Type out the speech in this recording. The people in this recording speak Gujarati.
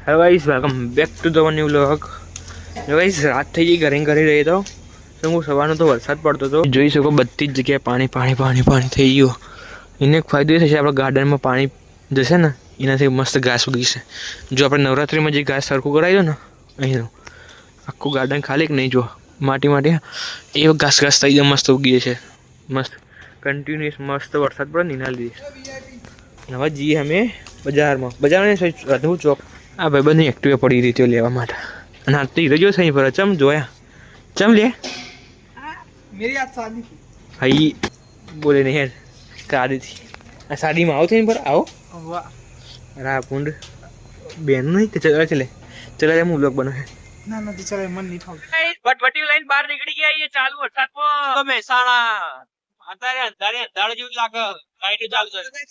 Hello guys, welcome back to the new vlog. Guys, રાત થઈ ગઈ, ઘરે રહી તો હું સવારનો તો વરસાદ પડતો હતો. જોઈ શકો બધી જ જગ્યાએ પાણી પાણી પાણી પાણી થઈ ગયું. એને એક ફાયદો એ થશે, આપણા ગાર્ડનમાં પાણી જશે ને એનાથી મસ્ત ઘાસ ઉગીશે. જો આપણે નવરાત્રિમાં જે ઘાસ સરખું કરાવી દો ને અહીંનું આખું ગાર્ડન ખાલી કે નહીં, જો માટી એ ઘાસ ઘાસ થઈ જાય, મસ્ત ઉગી છે. મસ્ત કન્ટિન્યુઅસ મસ્ત વરસાદ પડે ને એના લીધે. હવે જઈએ અમે બજારમાં ચોક. આ ભાઈ બધી એક્ટિવા પડી રહી છે લેવા માટે. અને આ તો હીરો સહી પર ચમ જોયા ચમ લે मेरी आज शादी थी। ભાઈ બોલે નહીં યાર શાદી થી આ શાદીમાં આવો થઈ પર આવો. वाह અરે આ પુંડ બેન નહીં તે ચલા ચલે હું બ્લોગ બનાવે ना ना तो चले मन नहीं था। બટવટી લાઈન બહાર નીકળી ગયા એ ચાલુ વરસાદમાં મહેસાણા અત્યારે અંધારે અંધારો જેવું લાગે લાઈટ ચાલુ છે.